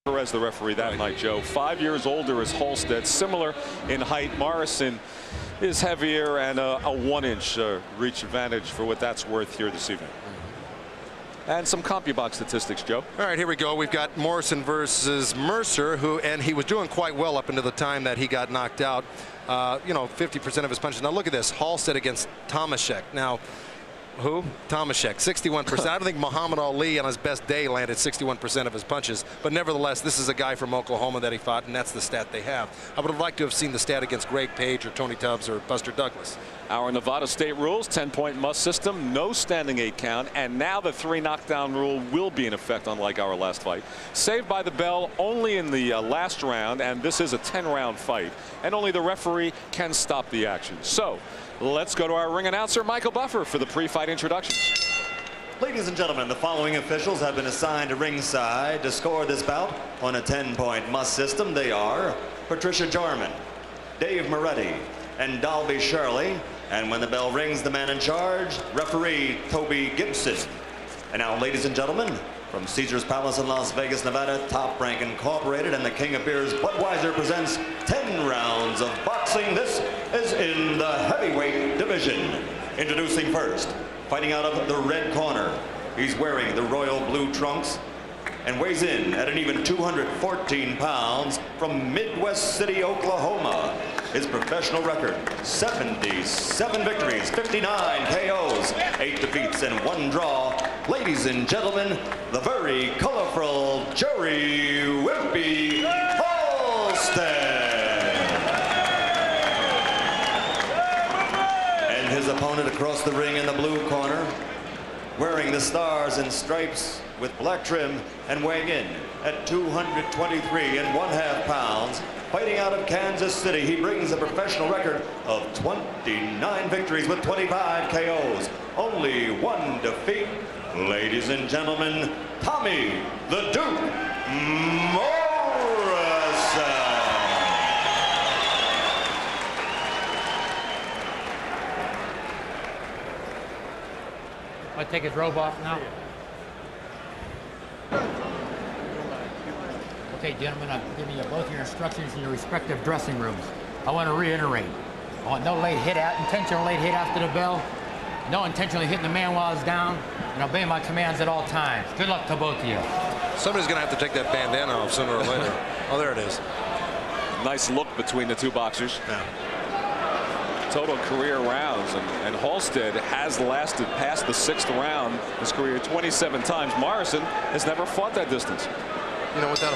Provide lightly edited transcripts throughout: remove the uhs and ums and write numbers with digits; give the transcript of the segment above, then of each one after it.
As the referee that night, Joe. 5 years older as Halstead, similar in height. Morrison is heavier and a 1-inch reach advantage for what that's worth here this evening. And some CompuBox statistics, Joe. All right, here we go. We've got Morrison versus Mercer, and he was doing quite well up until the time that he got knocked out. You know, 50% of his punches. Now look at this. Halstead against Tomaszek. Now, who? Tomaszek, 61%. I don't think Muhammad Ali on his best day landed 61% of his punches, but nevertheless, this is a guy from Oklahoma that he fought, and that's the stat they have. I would have liked to have seen the stat against Greg Page or Tony Tubbs or Buster Douglas. Our Nevada state rules, 10-point must system, no standing 8 count, and now the 3 knockdown rule will be in effect, unlike our last fight. Saved by the bell only in the last round, and this is a 10-round fight, and only the referee can stop the action. So let's go to our ring announcer, Michael Buffer, for the pre-fight introductions. Ladies and gentlemen, the following officials have been assigned to ringside to score this bout on a 10-point must system. They are Patricia Jarman, Dave Moretti, and Dalby Shirley. And when the bell rings, the man in charge, referee Toby Gibson. And now, ladies and gentlemen, from Caesars Palace in Las Vegas, Nevada, Top Rank Incorporated and the King of Beers, Budweiser presents 10 rounds of boxing. This is in the heavyweight division. Introducing first, fighting out of the red corner. He's wearing the royal blue trunks and weighs in at an even 214 pounds from Midwest City, Oklahoma. His professional record, 77 victories, 59 KOs, 8 defeats, and 1 draw. Ladies and gentlemen, the very colorful Jerry Wimpy Halstead. And his opponent across the ring in the blue corner, wearing the stars and stripes with black trim and weighing in at 223½ pounds. Fighting out of Kansas City, he brings a professional record of 29 victories with 25 KOs. Only 1 defeat. Ladies and gentlemen, Tommy the Duke Morrison. I take his robe off now. Okay, gentlemen, I'm giving you both your instructions in your respective dressing rooms. I want to reiterate. I want no late hit out, intentional late hit after the bell, no intentionally hitting the man while he's down, and obey my commands at all times. Good luck to both of you. Somebody's going to have to take that bandana off sooner or later. Oh, there it is. Nice look between the two boxers. Yeah. Total career rounds, and Halstead has lasted past the 6th round his career 27 times. Morrison has never fought that distance. You know, with that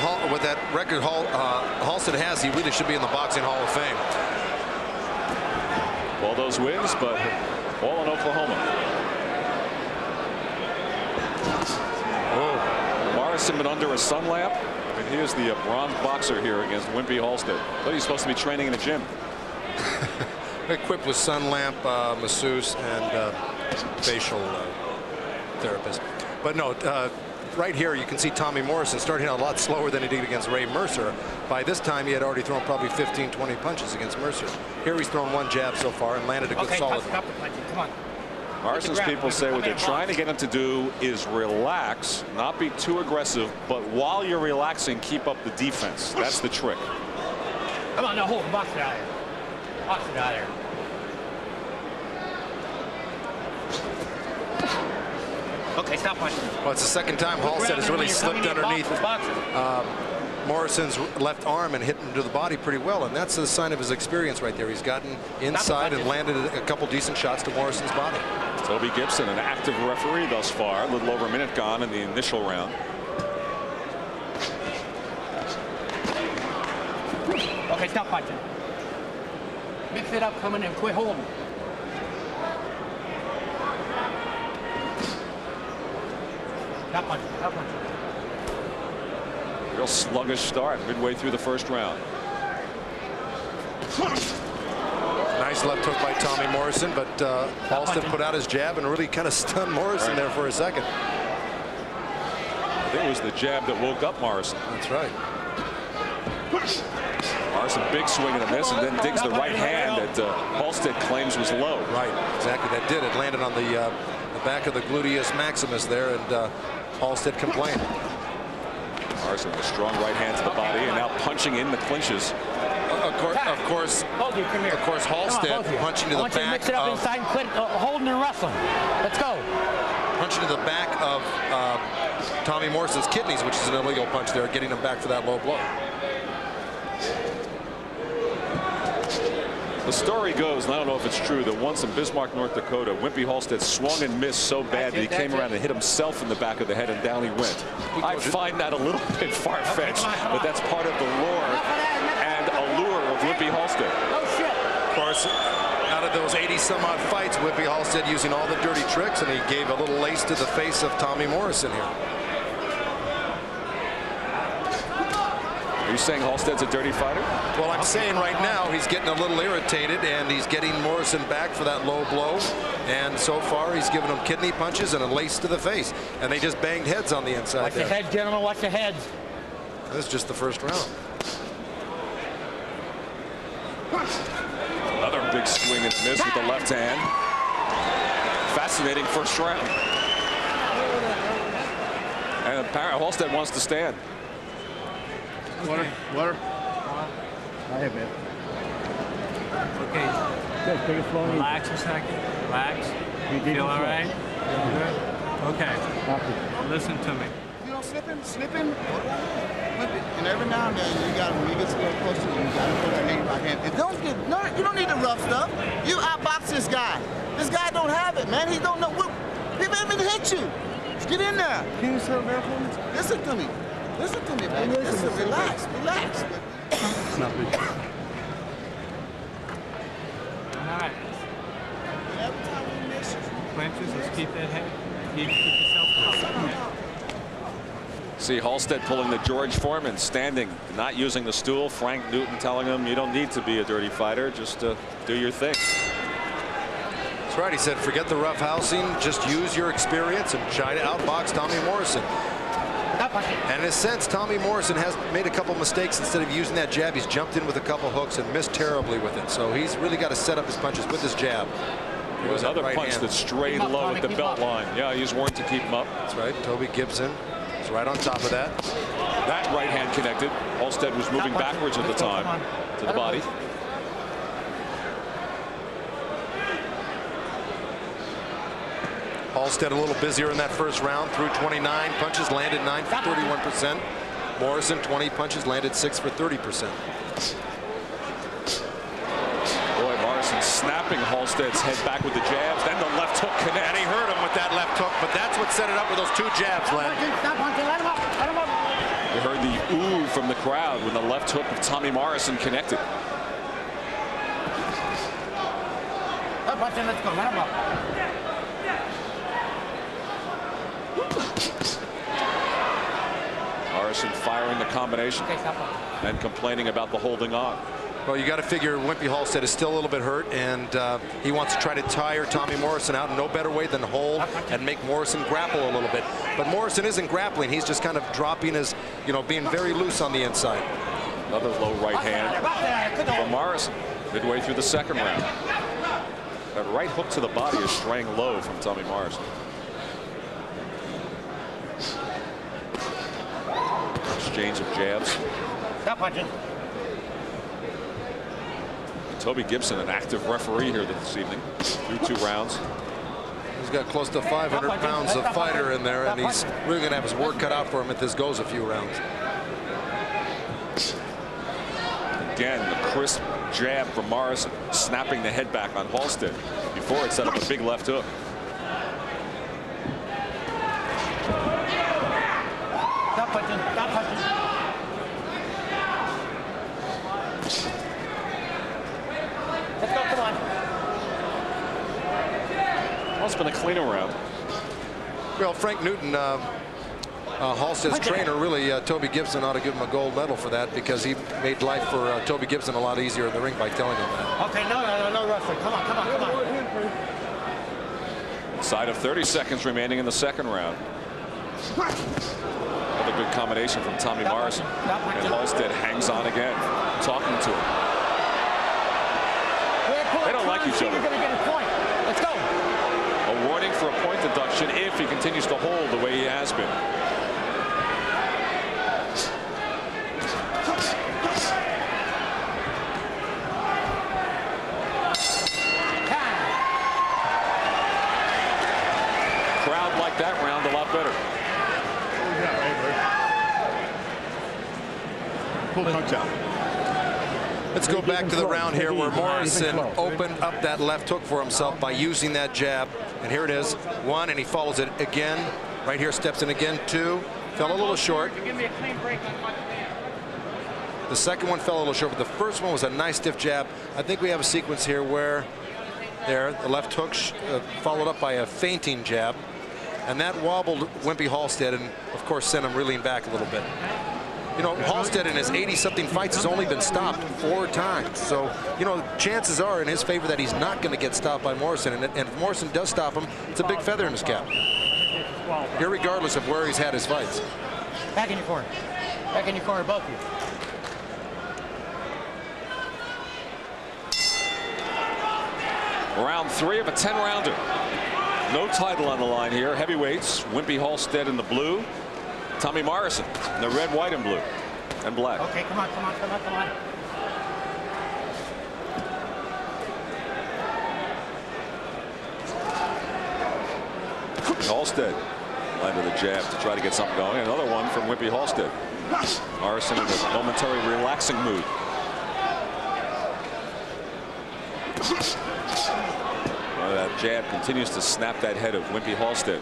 record Halstead has, he really should be in the Boxing Hall of Fame. All those wins, but all in Oklahoma. Oh, Morrison been under a sun lamp, and here's the bronze boxer here against Wimpy Halstead. But he's supposed to be training in a gym. Equipped with sun lamp, masseuse, and facial therapist. But no. Right here, you can see Tommy Morrison starting out a lot slower than he did against Ray Mercer. By this time, he had already thrown probably 15, 20 punches against Mercer. Here, he's thrown 1 jab so far and landed a good solid one. Stop the punching. Come on. Morrison's people say what they're trying to get him to do is relax, not be too aggressive, but while you're relaxing, keep up the defense. That's the trick. Come on, now hold him. Box it out of here. Box it out of here. Okay, stop punching. Well, it's the second time Halstead has really slipped underneath Morrison's left arm and hit him to the body pretty well, and that's a sign of his experience right there. He's gotten inside and landed a couple decent shots to Morrison's body. Toby Gibson, an active referee thus far, a little over a minute gone in the initial round. Okay, stop punching. Mix it up, coming in, quit holding. Stop punching, stop punching. Real sluggish start midway through the first round. Nice left hook by Tommy Morrison, but Halstead put out his jab and really kind of stunned Morrison there for a second. I think it was the jab that woke up Morrison. That's right. Morrison big swing and a miss, and then digs the right hand that Halstead claims was low. Right, exactly. That did. It landed on the back of the gluteus maximus there, and Halstead complained. Morrison with a strong right hand to the body, and now punching in the clinches. Of course, Halstead punching to the back. I want you to mix it up inside and quit holding and wrestling. Let's go. Punching to the back of Tommy Morrison's kidneys, which is an illegal punch there, getting him back for that low blow. The story goes, and I don't know if it's true, that once in Bismarck, North Dakota, Wimpy Halstead swung and missed so bad that he came around and hit himself in the back of the head, and down he went. I find that a little bit far-fetched, but that's part of the lore and allure of Wimpy Halstead. Of course, out of those 80-some-odd fights, Wimpy Halstead using all the dirty tricks, and he gave a little lace to the face of Tommy Morrison here. Are you saying Halstead's a dirty fighter? Well, I'm saying right now he's getting a little irritated, and he's getting Morrison back for that low blow. And so far, he's given him kidney punches and a lace to the face. And they just banged heads on the inside. Watch the heads, gentlemen. Watch the heads. This is just the first round. Another big swing and miss with the left hand. Fascinating first round. And apparently Halstead wants to stand. Water. I have it. Okay. Good. Take it slowly. Relax a second. Relax. You Feel all right? Yeah. Good? Okay. Copy. Listen to me. You know, slipping, whip it. And every now and then, you got to, when you get a little close to him, you got to put your hand right hand. And don't get, no, you don't need the rough stuff. You outbox this guy. This guy don't have it, man. He don't know what. He may even hit you. Get in there. Can you sit there for me? Listen to me. Listen to me, baby. Listen, relax. It's not big. All right. Every time you miss it. Clenches. Let's keep that head. Keep yourself calm. See Halstead pulling the George Foreman, standing, not using the stool. Frank Newton telling him you don't need to be a dirty fighter, just do your thing. That's right. He said, forget the rough housing. Just use your experience and try to outbox Tommy Morrison. And in a sense, Tommy Morrison has made a couple mistakes. Instead of using that jab, he's jumped in with a couple hooks and missed terribly with it. So he's really got to set up his punches with his jab. There was another punch that strayed low at the belt line. Yeah, he's warned to keep him up. That's right. Toby Gibson is right on top of that. That right hand connected. Halstead was moving backwards at the time to the body. Halstead a little busier in that first round. Threw 29 punches, landed 9 for 31%. Morrison 20 punches, landed 6 for 30%. Boy, Morrison snapping Halstead's head back with the jabs. Then the left hook connects. And he hurt him with that left hook, but that's what set it up with those 2 jabs, Len. Stop punching. Let him up. Let him up. We heard the ooh from the crowd when the left hook of Tommy Morrison connected. Stop punching. Let's go. Let him up. Morrison firing the combination and complaining about the holding on. Well, you got to figure Wimpy Halstead is still a little bit hurt, and he wants to try to tire Tommy Morrison out. No better way than hold and make Morrison grapple a little bit. But Morrison isn't grappling. He's just kind of dropping his, being very loose on the inside. Another low right hand for Morrison midway through the second round. That right hook to the body is straying low from Tommy Morrison. Exchange of jabs. Stop punching. Toby Gibson, an active referee here this evening, through 2 rounds. He's got close to 500 pounds of fighter in there, and he's really going to have his work cut out for him if this goes a few rounds. Again, the crisp jab from Morrison, snapping the head back on Halstead. Before it set up a big left hook. Stop punching. Stop punching. Let's go. Come on. Well, it's been a cleaner round. Well, Frank Newton, Halstead's trainer, really, Toby Gibson ought to give him a gold medal for that, because he made life for Toby Gibson a lot easier in the ring by telling him that. Okay, no wrestling. Come on. Inside of 30 seconds remaining in the second round. Another good combination from Tommy Morrison. And Halstead hangs on again, talking to him. They don't like each other. You're going to get a point. Let's go. A warning for a point deduction if he continues to hold the way he has been. pull punch out. Let's go back to the round here where Morrison opened up that left hook for himself by using that jab. And here it is. 1, and he follows it again. Right here, steps in again. 2, fell a little short. The second one fell a little short, but the first one was a nice stiff jab. I think we have a sequence here where the left hook followed up by a feinting jab. And that wobbled Wimpy Halstead and, of course, sent him reeling back a little bit. You know, Halstead in his 80-something fights has only been stopped 4 times. So, you know, chances are in his favor that he's not going to get stopped by Morrison. And if Morrison does stop him, it's a big feather in his cap, irregardless of where he's had his fights. Back in your corner. Back in your corner, both of you. Round 3 of a 10-rounder. No title on the line here. Heavyweights, Wimpy Halstead in the blue, Tommy Morrison in the red, white, and blue, and black. Okay, come on, come on, come on, come on. Halstead landed a jab to try to get something going. Another one from Wimpy Halstead. Morrison in a momentary relaxing mood. That jab continues to snap that head of Wimpy Halstead.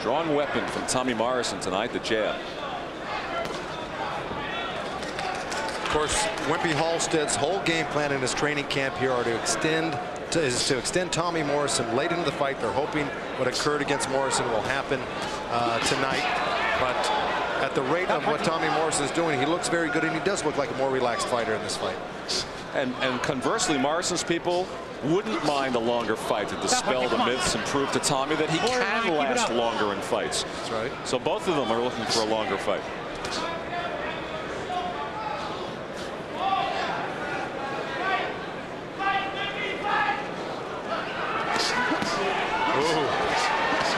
Strong weapon from Tommy Morrison tonight, the jab. Of course, Wimpy Halstead's whole game plan in his training camp here are to extend Tommy Morrison late into the fight. They're hoping what occurred against Morrison will happen tonight. But at the rate of what Tommy Morrison is doing, he looks very good, and he does look like a more relaxed fighter in this fight. And conversely, Morrison's people wouldn't mind a longer fight to dispel the myths and prove to Tommy that he can last longer in fights. That's right. So both of them are looking for a longer fight.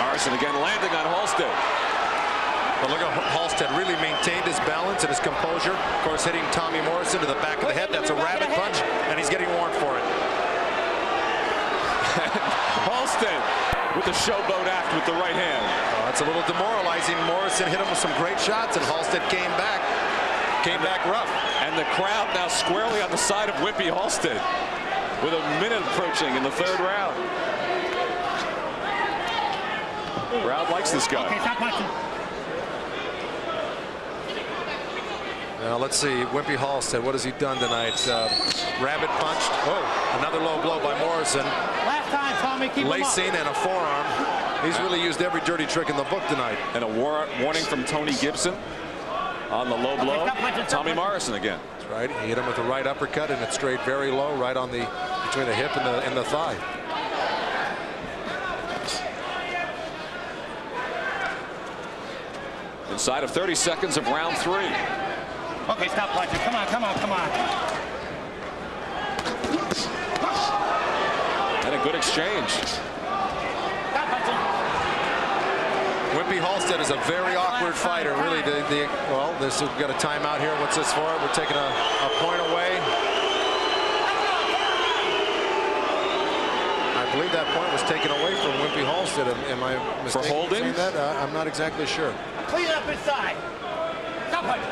Morrison again landing on Halstead. But look at Halstead really maintained his balance and his composure. Of course, hitting Tommy Morrison to the back of the head. That's a rabbit punch, and he's getting warned for it. Halstead with the showboat act with the right hand. That's a little demoralizing. Morrison hit him with some great shots, and Halstead came back rough. And the crowd now squarely on the side of Wimpy Halstead with a minute approaching in the 3rd round. Crowd likes this guy. Okay, stop punching. Now let's see, Wimpy Halstead, what has he done tonight? Rabbit punched. Oh, another low blow by Morrison. Last time, Tommy, keep him up. Lacing and a forearm. He's really used every dirty trick in the book tonight. And a warning from Tony Gibson on the low blow. Tommy Morrison again. That's right. He hit him with the right uppercut, and it strayed very low, right on between the hip and the thigh. Inside of 30 seconds of round 3. Okay, stop punching. Come on, come on, come on. And a good exchange. Stop punching. Wimpy Halstead is a very awkward fighter. Really, well, we've got a timeout here. What's this for? We're taking a point away. I believe that point was taken away from Wimpy Halstead. Am I mistaken for holding? In saying that? I'm not exactly sure. Clean it up inside. Stop punching.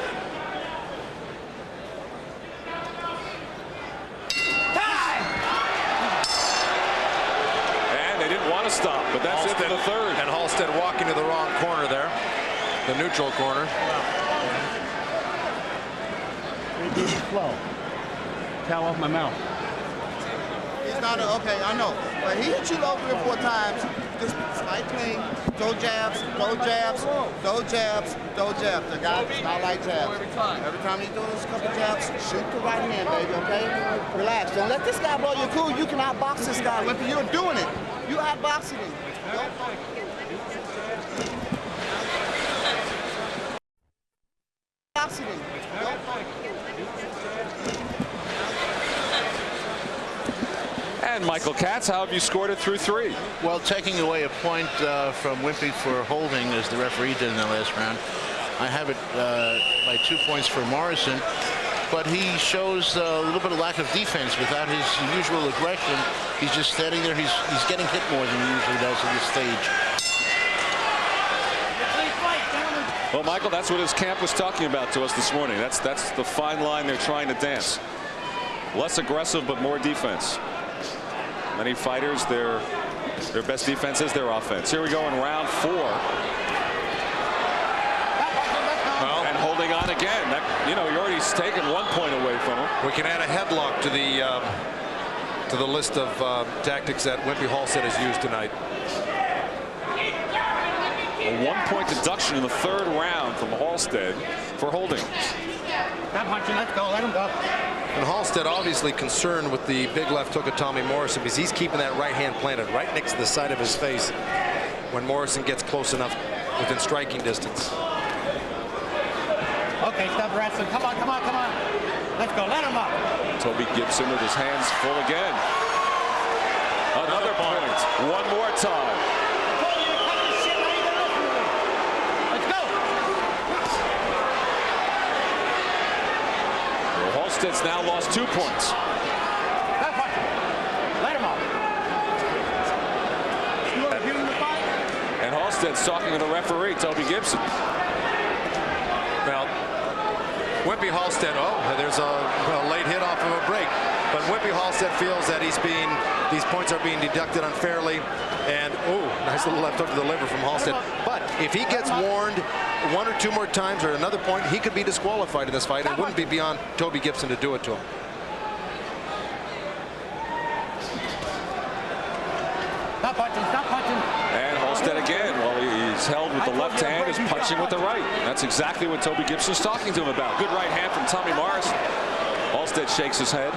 Stop, but that's Halstead, it for the 3rd. And Halstead walking to the wrong corner there, the neutral corner. Slow. Towel off my mouth. He's not okay, I know. But he hit you low 3 or 4 times. Just fight clean. Throw jabs, throw jabs, throw jabs, throw jabs. The guy does not like jabs. Every time he throws a couple jabs, shoot the right hand, baby, okay? Relax. Don't let this guy blow your cool. You can outbox this guy. Wimpy, you're doing it. You outboxing him. And Michael Katz, how have you scored it through 3? Well, taking away a point from Wimpy for holding, as the referee did in the last round, I have it by 2 points for Morrison. but he shows a little bit of lack of defense without his usual aggression. He's just standing there. He's getting hit more than he usually does at this stage. Well, Michael, that's what his camp was talking about to us this morning. That's the fine line they're trying to dance. Less aggressive, but more defense. Many fighters, their best defense is their offense. Here we go in round 4. And holding on again. He already taken 1 point away from him. We can add a headlock to the list of tactics that Wimpy Halstead has used tonight. A 1-point deduction in the 3rd round from Halstead for holding. Stop punching. Let's go. Let him go. And Halstead obviously concerned with the big left hook of Tommy Morrison because he's keeping that right hand planted right next to the side of his face when Morrison gets close enough within striking distance. Okay, stop wrestling. Come on, come on, come on. Let's go. Let him up. Toby Gibson with his hands full again. Another point. One more time. Halstead's now lost 2 points. Let him up. And Halstead's talking to the referee, Toby Gibson. Well, Wimpy Halstead, there's a late hit off of a break. But Wimpy Halstead feels that these points are being deducted unfairly. And, nice little left hook to the liver from Halstead. But if he gets warned 1 or 2 more times or another point, he could be disqualified in this fight. It wouldn't be beyond Toby Gibson to do it to him. Stop punching, stop punching. And Halstead again, while he's held with the left hand, is punching with the right. That's exactly what Toby Gibson's talking to him about. Good right hand from Tommy Morrison. Halstead shakes his head.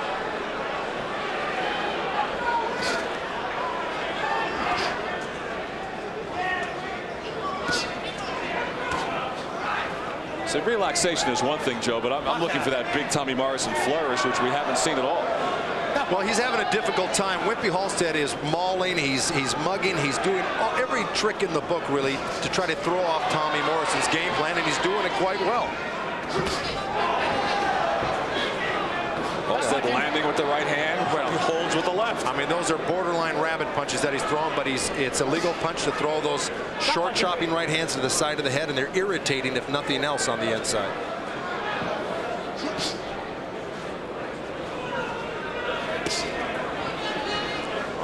So relaxation is one thing, Joe, but I'm looking for that big Tommy Morrison flourish, which we haven't seen at all. Well, he's having a difficult time. Wimpy Halstead is mauling, he's mugging, he's doing every trick in the book, really, to try to throw off Tommy Morrison's game plan, and he's doing it quite well. Halstead landing with the right hand, well, he holds with the left. I mean, those are borderline rabbit punches that he's throwing, but it's a legal punch to throw those short chopping right hands to the side of the head, and they're irritating, if nothing else, on the inside.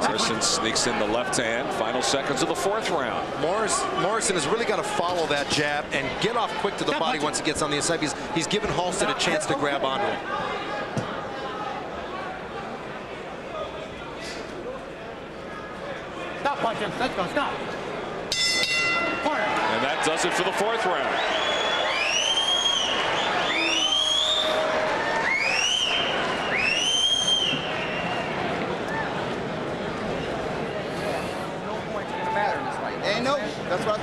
Morrison sneaks in the left hand. Final seconds of the 4th round. Morrison has really got to follow that jab and get off quick to the body once he gets on the inside. He's given Halstead a chance to grab onto him. Stop punching. Let's go. Stop. Corner. And that does it for the 4th round. That's why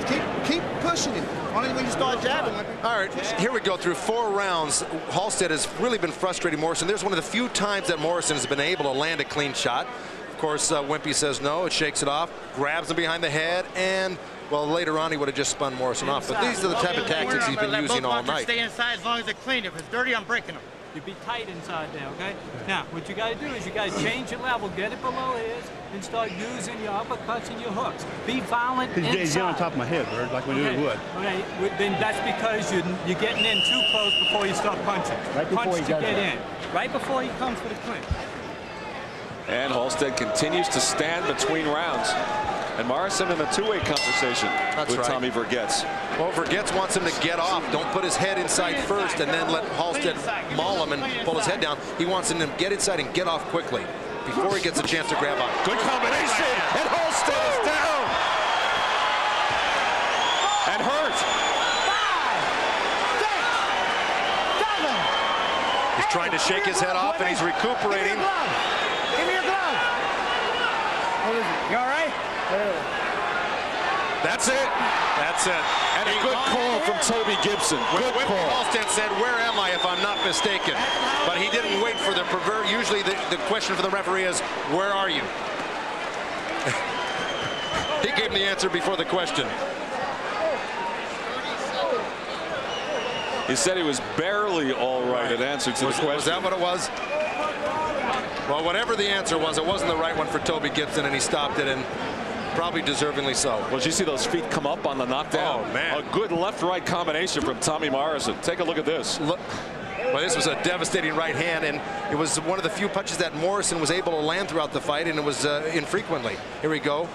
keep pushing him. Only when you start jabbing. All right, here we go through 4 rounds. Halstead has really been frustrating Morrison. There's one of the few times that Morrison has been able to land a clean shot. Of course, Wimpy says no. It shakes it off, grabs him behind the head, and, well, later on he would have just spun Morrison off. But these are the type of tactics he's been using all night. Stay inside as long as they're clean. If it's dirty, I'm breaking them. You be tight inside there, okay? Now, what you got to do is you got to change your level, get it below his, and start using your uppercuts and your hooks. Be violent inside. He's on top of my head, Bird, like we knew he would. Okay, then that's because you're getting in too close before you start punching. Right before Punch he to does get that. in. Right before he comes for the clinch. And Halstead continues to stand between rounds. And Morrison in a 2-way conversation with Tommy Vergetz. Well, Vergetz wants him to get off. Don't put his head inside first and then let Halstead maul him and pull his head down. He wants him to get inside and get off quickly before he gets a chance to grab on. Good combination, and Halstead is down. And hurt. 5, 6, 7. He's trying to shake his head off, and he's recuperating. Give me your glove. You all right? That's it. That's it. And a good call from Toby Gibson. Good call. Halstead said, "Where am I?" if I'm not mistaken. But he didn't wait for the pervert. Usually the question for the referee is, "Where are you?" He gave him the answer before the question. He said he was barely all right in answer to the question. Was that what it was? Well, whatever the answer was, it wasn't the right one for Toby Gibson, and he stopped it, and probably deservingly so. Well, did you see those feet come up on the knockdown? Oh, man. A good left-right combination from Tommy Morrison. Take a look at this. Look. Well, this was a devastating right hand, and it was one of the few punches that Morrison was able to land throughout the fight, and it was infrequently. Here we go.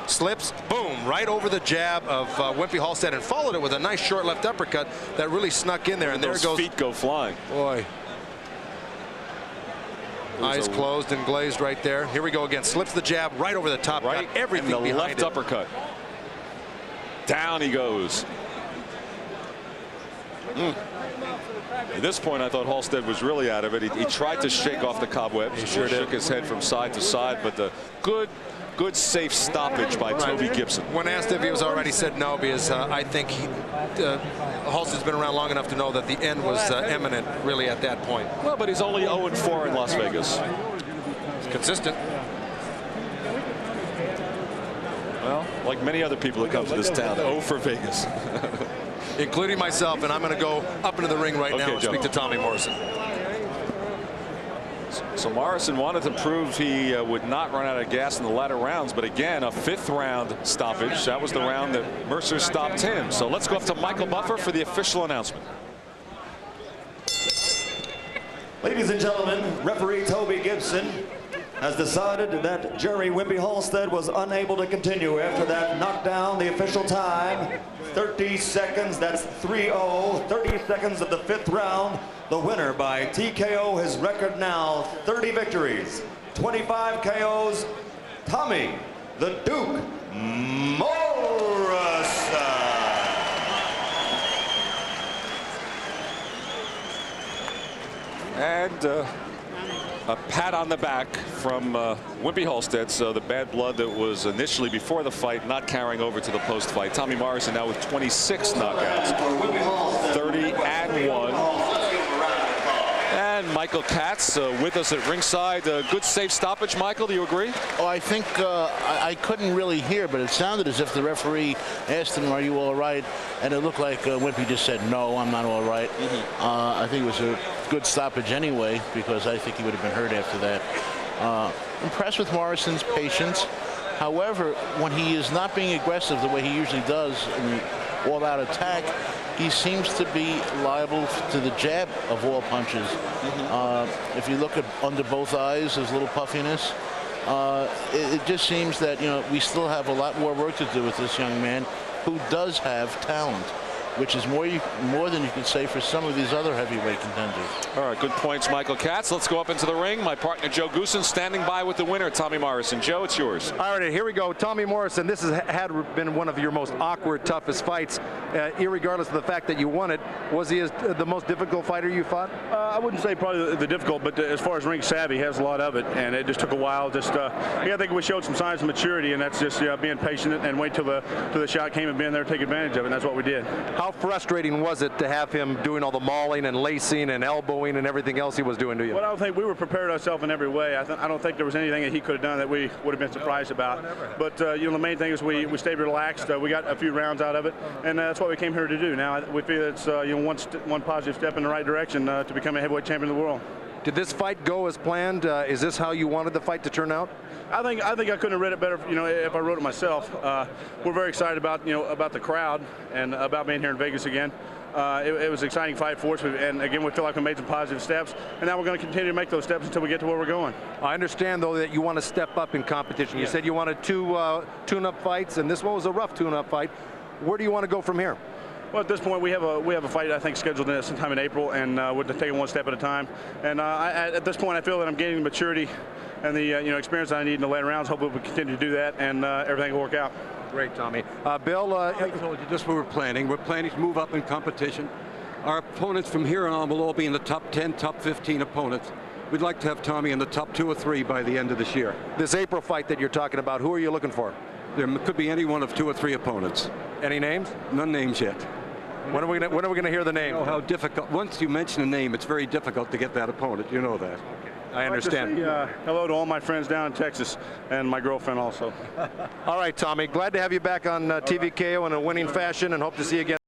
Slips, boom, right over the jab of Wimpy Halstead, and followed it with a nice short left uppercut that really snuck in there. And there those goes. Feet go flying. Boy. Eyes closed and glazed right there. Here we go again. Slips the jab right over the top. Right, got everything and the behind left it. uppercut. Down he goes. At this point, I thought Halstead was really out of it. He tried to shake off the cobwebs. He sure shook his head from side to side, but the good safe stoppage by Toby Gibson. When asked if he was all right, he said no, because I think Halstead's been around long enough to know that the end was imminent, really, at that point. Well, but he's only 0-4 in Las Vegas. It's consistent. Well, like many other people that come to this town, 0 for Vegas. Including myself, and I'm going to go up into the ring right now and speak to Tommy Morrison. So Morrison wanted to prove he would not run out of gas in the latter rounds, but again, a 5th round stoppage. That was the round that Mercer stopped him. So let's go up to Michael Buffer for the official announcement. Ladies and gentlemen, referee Toby Gibson has decided that Jerry Wimpy Halstead was unable to continue after that knockdown. The official time, 30 seconds. That's 3-0. 30 seconds of the 5th round. The winner by TKO. His record now 30 victories, 25 KOs. Tommy the Duke Morrison. And a pat on the back from Wimpy Halstead. So the bad blood that was initially before the fight not carrying over to the post-fight. Tommy Morrison now with 26 knockouts, 30-1. And Michael Katz with us at ringside. Good safe stoppage, Michael. Do you agree? Oh, I think I couldn't really hear, but it sounded as if the referee asked him, "Are you all right?" And it looked like Wimpy just said, "No, I'm not all right." I think it was a good stoppage anyway, because I think he would have been hurt after that. Impressed with Morrison's patience. However, when he is not being aggressive the way he usually does in all-out attack, he seems to be liable to the jab of all punches. If you look at under both eyes, his little puffiness, it just seems that, you know, we still have a lot more work to do with this young man who does have talent, which is more than you could say for some of these other heavyweight contenders. All right, good points, Michael Katz. Let's go up into the ring. My partner, Joe Goosen, standing by with the winner, Tommy Morrison. Joe, it's yours. All right, here we go. Tommy Morrison, this had been one of your most awkward, toughest fights, irregardless of the fact that you won it. Was he the most difficult fighter you fought? I wouldn't say probably the difficult, but as far as ring savvy, he has a lot of it, and it just took a while. I think we showed some signs of maturity, and that's just being patient and wait till the shot came and being there to take advantage of it, and that's what we did. How frustrating was it to have him doing all the mauling and lacing and elbowing and everything else he was doing to you? Well, I don't think we were prepared ourselves in every way. I don't think there was anything that he could have done that we would have been surprised about. But you know, the main thing is we stayed relaxed. We got a few rounds out of it, and that's what we came here to do. Now we feel it's you know, one positive step in the right direction to become a heavyweight champion of the world. Did this fight go as planned? Is this how you wanted the fight to turn out? I think I couldn't have read it better, you know, if I wrote it myself. We're very excited about, you know, about the crowd and about being here in Vegas again. It was an exciting fight for us, and again, we feel like we made some positive steps, and now we're going to continue to make those steps until we get to where we're going. I understand, though, that you want to step up in competition. You said you wanted 2 tune-up fights, and this one was a rough tune-up fight. Where do you want to go from here? Well, at this point, we have a fight, I think, scheduled in sometime in April, and we're taking one step at a time. And at this point, I feel that I'm gaining the maturity and the you know, experience that I need in the later rounds. Hopefully, we'll continue to do that, and everything will work out. Great, Tommy. Bill, I told you just what we're planning. We're planning to move up in competition. Our opponents from here on will all be in the top 10, top 15 opponents. We'd like to have Tommy in the top 2 or 3 by the end of this year. This April fight that you're talking about, who are you looking for? There could be any one of 2 or 3 opponents. Any names? None names yet. When are we going to hear the name? You know how difficult. Once you mention a name, it's very difficult to get that opponent. You know that. I understand. I'd like to say, hello to all my friends down in Texas and my girlfriend also. All right, Tommy. Glad to have you back on TVKO in a winning fashion, and hope to see you again.